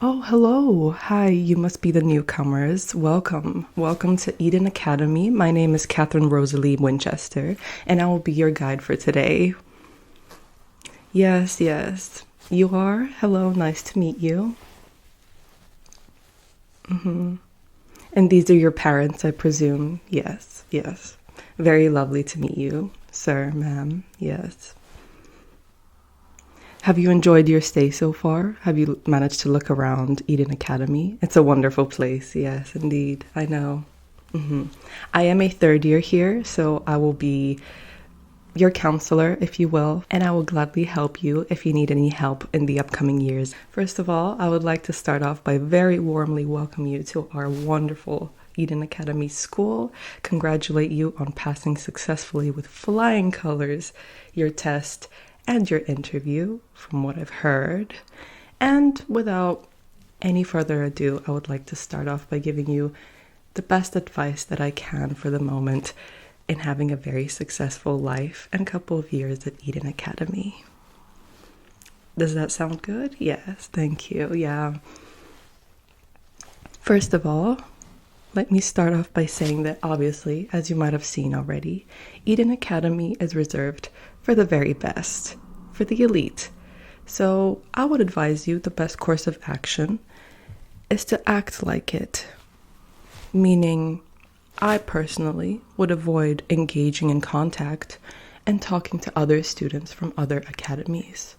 Oh, hello. Hi, you must be the newcomers. Welcome. Welcome to Eden Academy. My name is Catherine Rosalie Winchester, and I will be your guide for today. Yes, yes. You are? Hello, nice to meet you. And these are your parents, I presume? Yes, yes. Very lovely to meet you, sir, ma'am. Yes. Have you enjoyed your stay so far? Have you managed to look around Eden Academy? It's a wonderful place. Yes, indeed. I know. I am a third year here, so I will be your counselor, if you will, and I will gladly help you if you need any help in the upcoming years. First of all, I would like to start off by very warmly welcome you to our wonderful Eden Academy School. Congratulate you on passing successfully with flying colors your test and your interview, from what I've heard. And without any further ado, I would like to start off by giving you the best advice that I can for the moment in having a very successful life and couple of years at Eden Academy. Does that sound good? Yes, thank you. Yeah. First of all, let me start off by saying that obviously, as you might have seen already, Eden Academy is reserved for the very best, for the elite. So I would advise you the best course of action is to act like it. Meaning, I personally would avoid engaging in contact and talking to other students from other academies.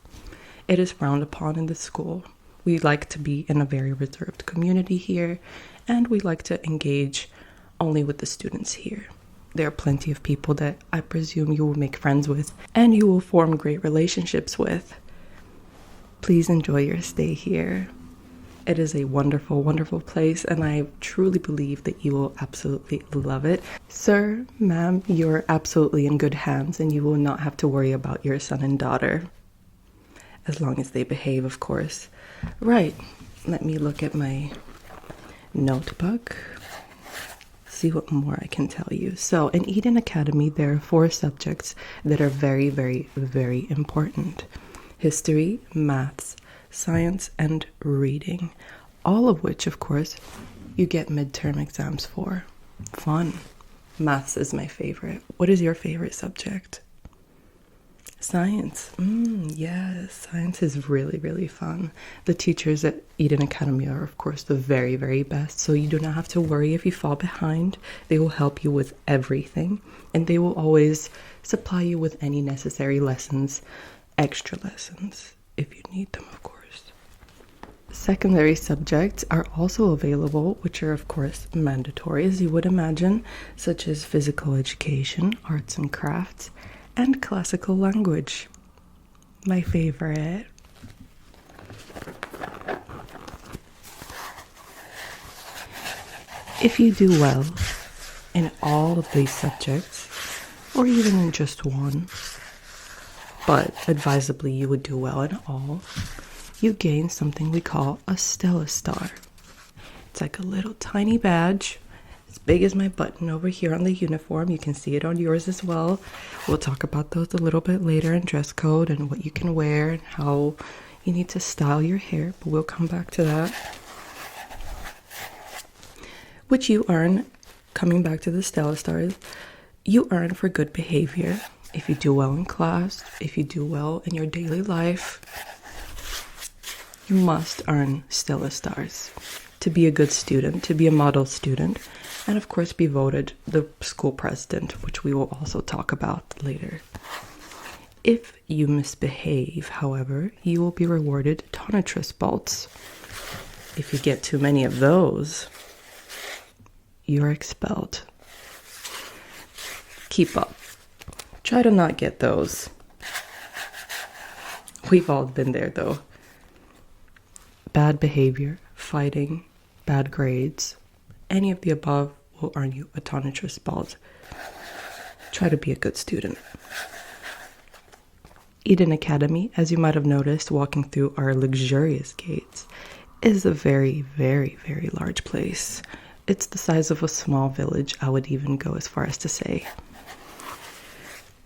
It is frowned upon in the school. We like to be in a very reserved community here, and we like to engage only with the students here. There are plenty of people that I presume you will make friends with and you will form great relationships with. Please enjoy your stay here. It is a wonderful, wonderful place, and I truly believe that you will absolutely love it. Sir, ma'am, you're absolutely in good hands, and you will not have to worry about your son and daughter. As long as they behave, of course. Right, let me look at my notebook, see what more I can tell you. So, in Eden Academy, there are 4 subjects that are very, very, very important: history, maths, science, and reading. All of which, of course, you get midterm exams for. Fun. Maths is my favorite. What is your favorite subject? Science. Yes, science is really, really fun. The teachers at Eden Academy are, of course, the very, very best. So you do not have to worry if you fall behind. They will help you with everything. And they will always supply you with any necessary lessons, extra lessons, if you need them, of course. Secondary subjects are also available, which are, of course, mandatory, as you would imagine, such as physical education, arts and crafts, and classical language. My favorite. If you do well in all of these subjects, or even in just one, but advisably you would do well in all, you gain something we call a Stella Star. It's like a little tiny badge, as big as my button over here on the uniform. You can see it on yours as well. We'll talk about those a little bit later in dress code and what you can wear and how you need to style your hair, but we'll come back to that. Which you earn, coming back to the Stella Stars, you earn for good behavior. If you do well in class, if you do well in your daily life, you must earn Stella Stars to be a good student, to be a model student, and of course be voted the school president, which we will also talk about later. If you misbehave, however, you will be rewarded tonitrus bolts. If you get too many of those, you're expelled. Keep up. Try to not get those. We've all been there, though. Bad behavior, fighting, bad grades, any of the above will earn you a tonitrus bolt. Try to be a good student. Eden Academy, as you might have noticed walking through our luxurious gates, is a very, very, very large place. It's the size of a small village, I would even go as far as to say.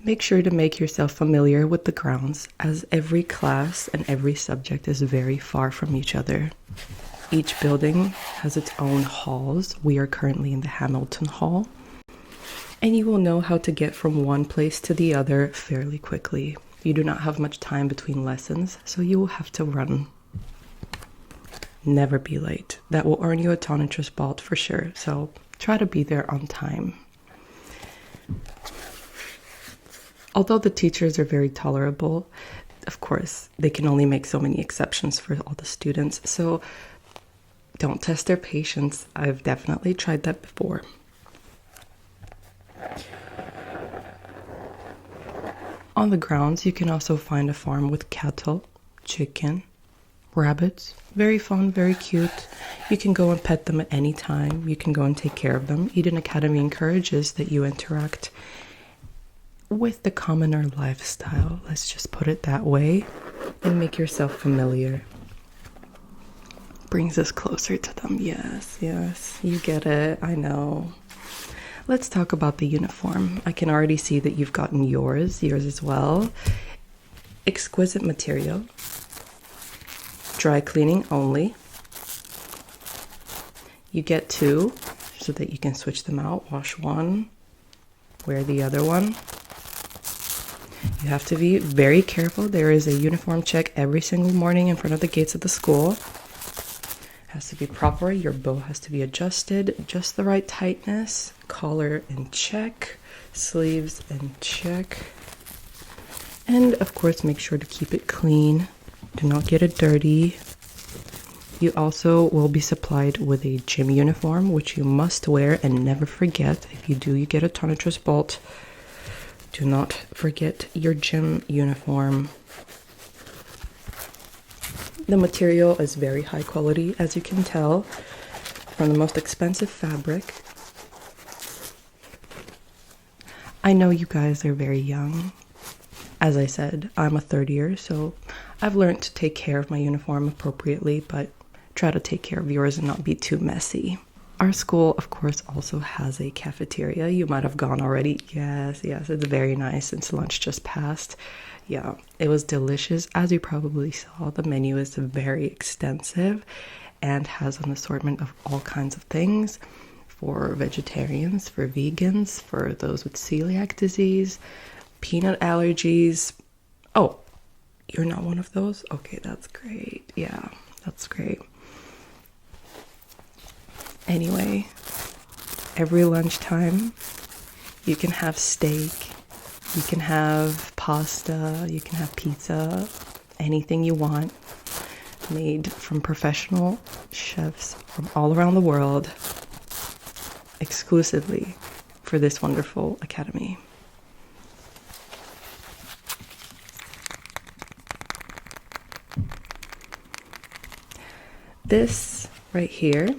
Make sure to make yourself familiar with the grounds, as every class and every subject is very far from each other. Each building has its own halls. We are currently in the Hamilton Hall. And you will know how to get from one place to the other fairly quickly. You do not have much time between lessons, so you will have to run. Never be late. That will earn you a tonitrus balt for sure, so try to be there on time. Although the teachers are very tolerable, of course, they can only make so many exceptions for all the students, so don't test their patience. I've definitely tried that before. On the grounds, you can also find a farm with cattle, chicken, rabbits. Very fun, very cute. You can go and pet them at any time. You can go and take care of them. Eden Academy encourages that you interact with the commoner lifestyle. Let's just put it that way and make yourself familiar. Brings us closer to them. Yes, you get it. I know. Let's talk about the uniform. I can already see that you've gotten yours as well. Exquisite material. Dry cleaning only. You get two so that you can switch them out. Wash one, wear the other one. You have to be very careful. There is a uniform check every single morning in front of the gates of the school. Has to be proper. Your bow has to be adjusted, just the right tightness. Collar in check, sleeves in check. And of course, make sure to keep it clean. Do not get it dirty. You also will be supplied with a gym uniform, which you must wear and never forget. If you do, you get a tonitrus balt. Do not forget your gym uniform. The material is very high quality, as you can tell, from the most expensive fabric. I know you guys are very young. As I said, I'm a third year, so I've learned to take care of my uniform appropriately, but try to take care of yours and not be too messy. Our school, of course, also has a cafeteria. You might have gone already. Yes, it's very nice since lunch just passed. Yeah, it was delicious. As you probably saw, the menu is very extensive and has an assortment of all kinds of things for vegetarians, for vegans, for those with celiac disease, peanut allergies. Oh, you're not one of those? Okay, that's great. Yeah, that's great. Anyway, every lunchtime, you can have steak, you can have pasta, you can have pizza, anything you want, made from professional chefs from all around the world, exclusively for this wonderful academy. This right here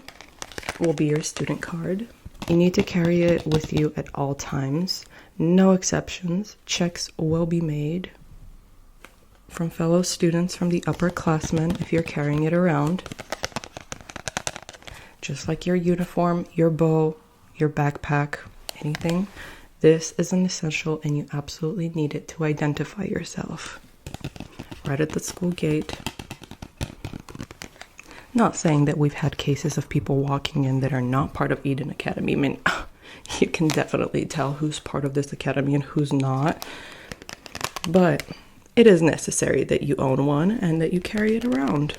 will be your student card. You need to carry it with you at all times. No exceptions. Checks will be made from fellow students, from the upperclassmen, if you're carrying it around. Just like your uniform, your bow, your backpack, anything. This is an essential and you absolutely need it to identify yourself. Right at the school gate. Not saying that we've had cases of people walking in that are not part of Eden Academy. I mean, you can definitely tell who's part of this academy and who's not. But it is necessary that you own one and that you carry it around.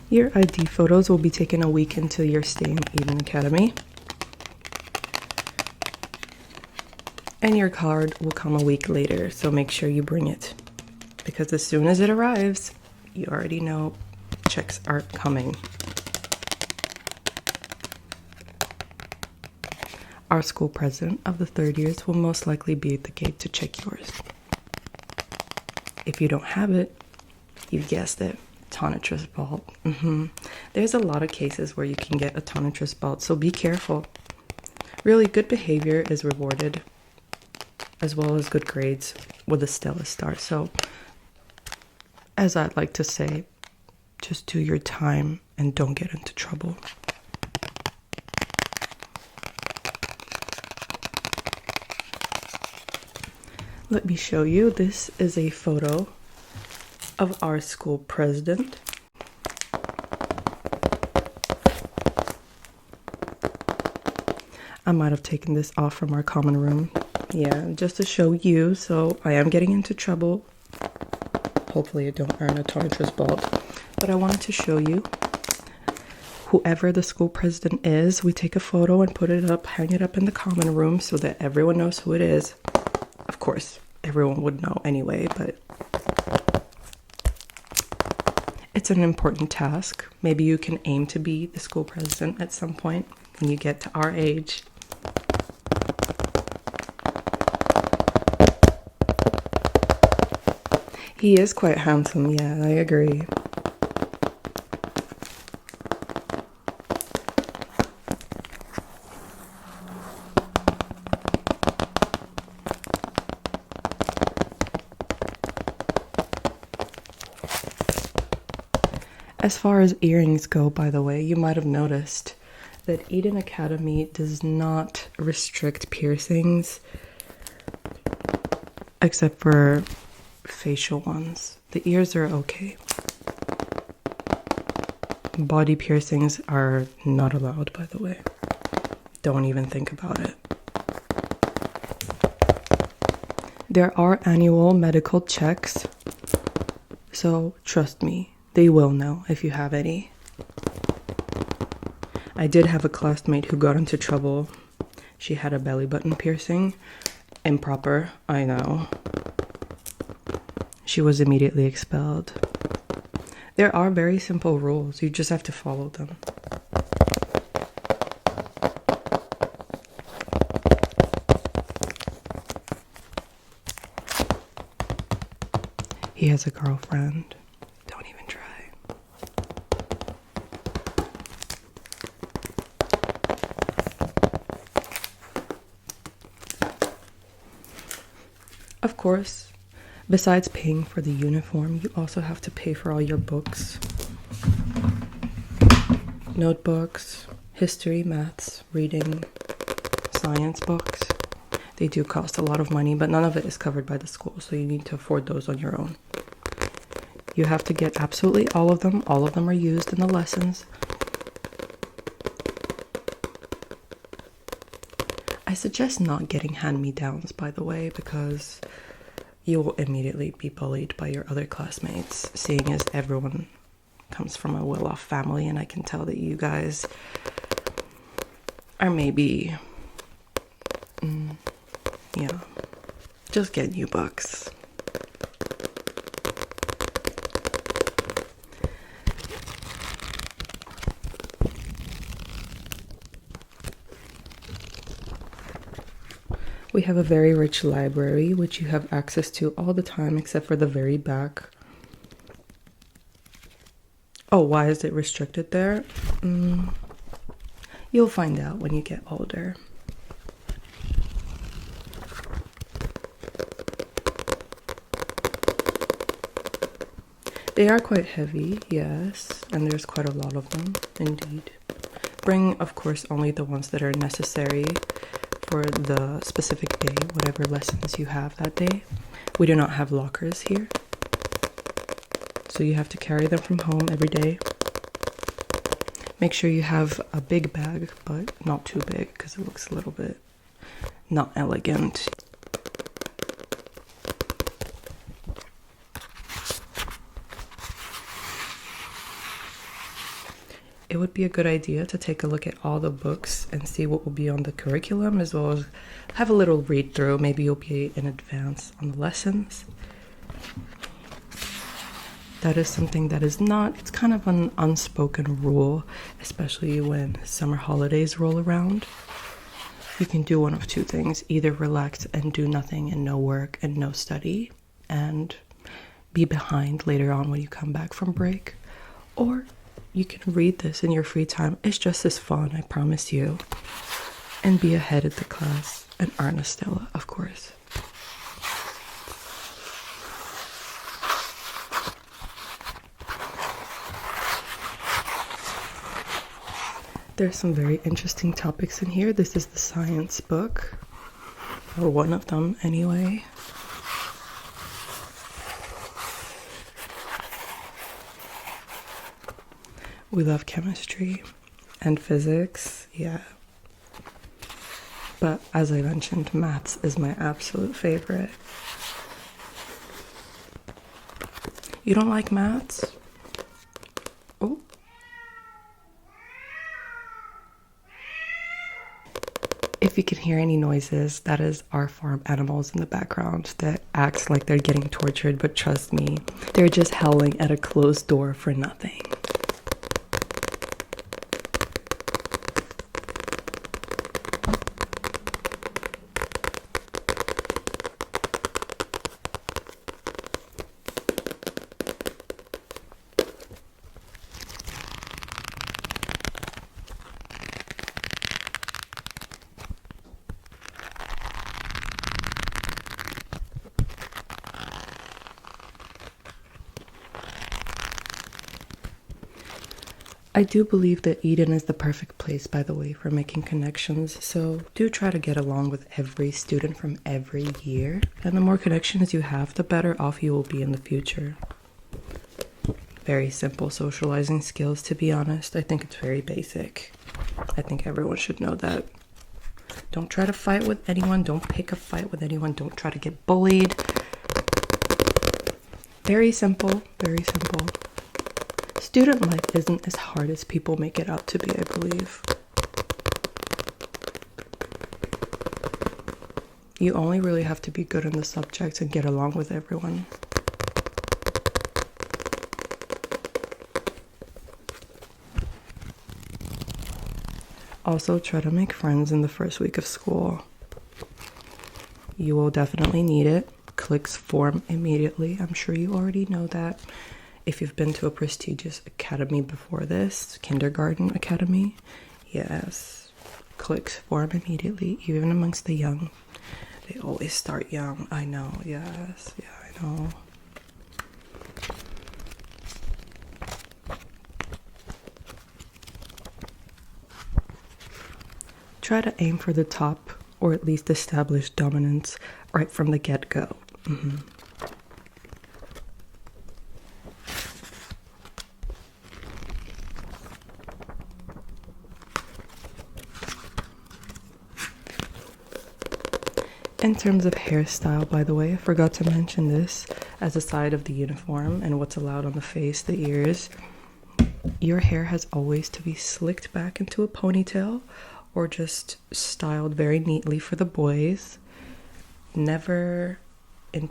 Your ID photos will be taken a week into your stay in Eden Academy. And your card will come a week later, so make sure you bring it. Because as soon as it arrives, you already know checks are coming. Our school president of the third years will most likely be at the gate to check yours. If you don't have it, you've guessed it. Tonitrus balt. There's a lot of cases where you can get a tonitrus balt, so be careful. Really, good behavior is rewarded, as well as good grades with a stellar star. So, as I'd like to say, just do your time and don't get into trouble. Let me show you. This is a photo of our school president. I might have taken this off from our common room. Yeah, just to show you. So I am getting into trouble. Hopefully I don't earn a torturous belt. But I wanted to show you. Whoever the school president is, we take a photo and put it up, hang it up in the common room so that everyone knows who it is. Of course, everyone would know anyway, but it's an important task. Maybe you can aim to be the school president at some point when you get to our age. He is quite handsome, yeah, I agree. As far as earrings go, by the way, you might have noticed that Eden Academy does not restrict piercings except for facial ones. The ears are okay. Body piercings are not allowed, by the way. Don't even think about it. There are annual medical checks, so trust me, they will know if you have any. I did have a classmate who got into trouble. She had a belly button piercing. Improper, I know. She was immediately expelled. There are very simple rules. You just have to follow them. He has a girlfriend. Don't even try. Of course, besides paying for the uniform, you also have to pay for all your books, notebooks, history, maths, reading, science books. They do cost a lot of money, but none of it is covered by the school, so you need to afford those on your own. You have to get absolutely all of them. All of them are used in the lessons. I suggest not getting hand-me-downs, by the way, because you will immediately be bullied by your other classmates, seeing as everyone comes from a well-off family, and I can tell that you guys are maybe, just get new books. We have a very rich library, which you have access to all the time, except for the very back. Oh, why is it restricted there? You'll find out when you get older. They are quite heavy, yes, and there's quite a lot of them, indeed. Bring, of course, only the ones that are necessary for the specific day, whatever lessons you have that day. We do not have lockers here, so you have to carry them from home every day. Make sure you have a big bag, but not too big because it looks a little bit not elegant. It would be a good idea to take a look at all the books and see what will be on the curriculum, as well as have a little read through. Maybe you'll be in advance on the lessons. That is something that is not, it's kind of an unspoken rule, especially when summer holidays roll around. You can do one of two things: either relax and do nothing and no work and no study and be behind later on when you come back from break, or you can read this in your free time. It's just as fun, I promise you. And be ahead of the class and earn a Stella, of course. There's some very interesting topics in here. This is the science book, or one of them anyway. We love chemistry and physics, yeah. But as I mentioned, maths is my absolute favorite. You don't like maths? Oh. If you can hear any noises, that is our farm animals in the background that acts like they're getting tortured, but trust me, they're just howling at a closed door for nothing. I do believe that Eden is the perfect place, by the way, for making connections, so do try to get along with every student from every year, and the more connections you have, the better off you will be in the future. Very simple socializing skills, to be honest. I think it's very basic. I think everyone should know that. Don't try to fight with anyone, don't pick a fight with anyone, don't try to get bullied. Very simple, very simple. Student life isn't as hard as people make it out to be, I believe. You only really have to be good in the subjects and get along with everyone. Also, try to make friends in the first week of school. You will definitely need it. Cliques form immediately. I'm sure you already know that. If you've been to a prestigious academy before this, kindergarten academy, yes, cliques form immediately, even amongst the young. They always start young. I know, yes, yeah, I know. Try to aim for the top, or at least establish dominance right from the get-go. In terms of hairstyle, by the way, I forgot to mention this as a side of the uniform and what's allowed on the face, the ears. Your hair has always to be slicked back into a ponytail or just styled very neatly for the boys. Never in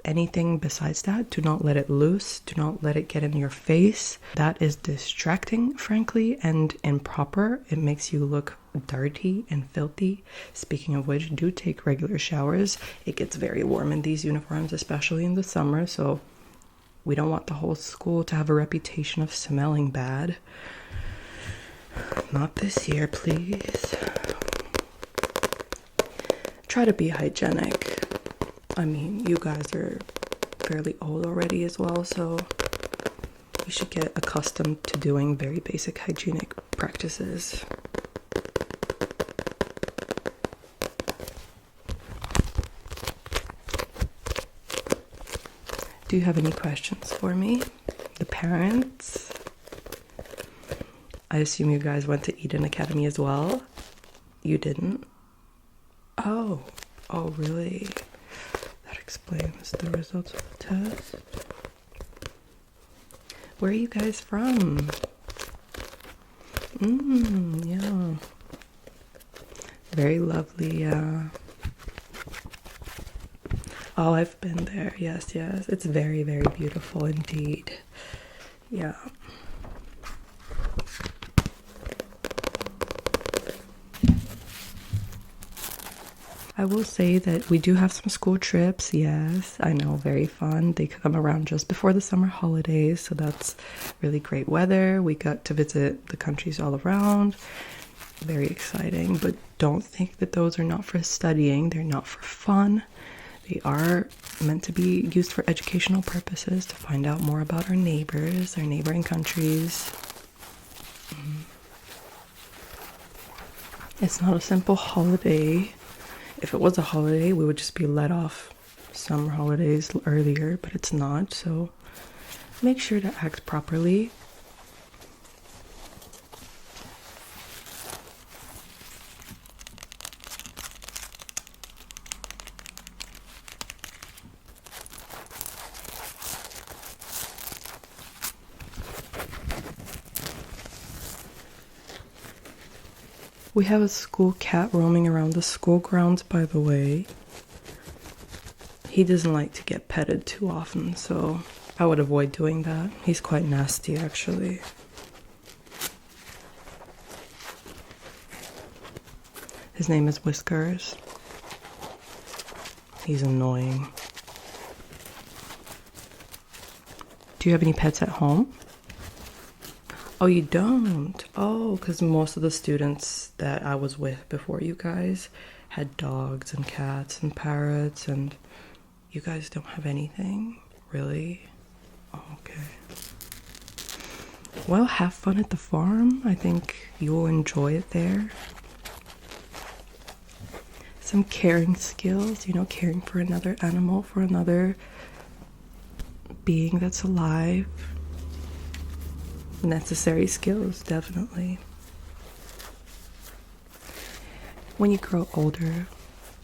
anything besides that. Do not let it loose. Do not let it get in your face. That is distracting, frankly, and improper. It makes you look dirty and filthy. Speaking of which, do take regular showers. It gets very warm in these uniforms, especially in the summer, so we don't want the whole school to have a reputation of smelling bad. Not this year, please. Try to be hygienic. I mean, you guys are fairly old already as well, so you should get accustomed to doing very basic hygienic practices. Do you have any questions for me? The parents? I assume you guys went to Eden Academy as well? You didn't? Oh, really? That explains the results of the test. Where are you guys from? Yeah. Very lovely, yeah. Oh, I've been there. Yes. It's very, very beautiful indeed. Yeah. I will say that we do have some school trips. Yes, I know, very fun. They come around just before the summer holidays, so that's really great weather. We got to visit the countries all around. Very exciting, but don't think that those are not for studying. They're not for fun. They are meant to be used for educational purposes, to find out more about our neighbors, our neighboring countries. It's not a simple holiday. If it was a holiday, we would just be let off summer holidays earlier, but it's not, so make sure to act properly. We have a school cat roaming around the school grounds, by the way. He doesn't like to get petted too often, so I would avoid doing that. He's quite nasty, actually. His name is Whiskers. He's annoying. Do you have any pets at home? Oh, you don't? Oh, because most of the students that I was with before you guys had dogs and cats and parrots, and you guys don't have anything? Really? Oh, okay. Well, have fun at the farm. I think you will enjoy it there. Some caring skills, caring for another animal, for another being that's alive. Necessary skills, definitely. When you grow older,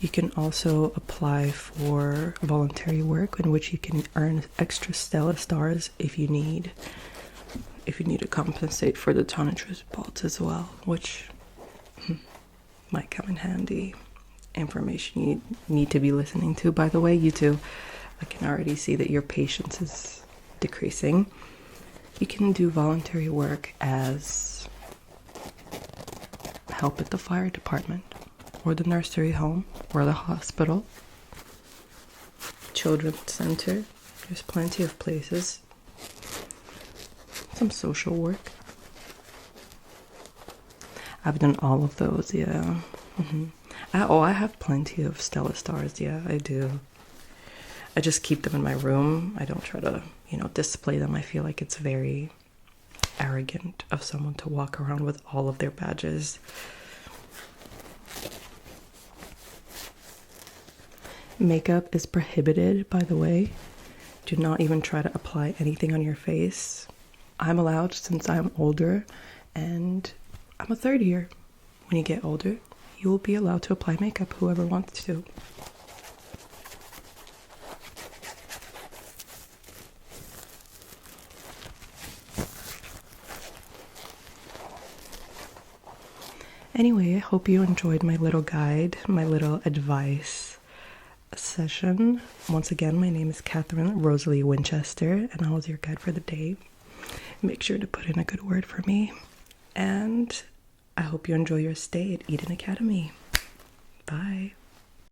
you can also apply for voluntary work in which you can earn extra Stella stars if you need to compensate for the tonitrus bolts as well, which might come in handy. Information you need to be listening to, by the way. You two, I can already see that your patience is decreasing. You can do voluntary work as help at the fire department, or the nursery home, or the hospital, children's center. There's plenty of places. Some social work. I've done all of those, yeah. I have plenty of Stella stars, yeah, I do. I just keep them in my room. I don't try to, display them. I feel like it's very arrogant of someone to walk around with all of their badges. Makeup is prohibited, by the way. Do not even try to apply anything on your face. I'm allowed since I'm older, and I'm a third year. When you get older, you will be allowed to apply makeup, whoever wants to. Anyway, I hope you enjoyed my little guide, my little advice session. Once again, my name is Catherine Rosalie Winchester, and I was your guide for the day. Make sure to put in a good word for me. And I hope you enjoy your stay at Eden Academy. Bye.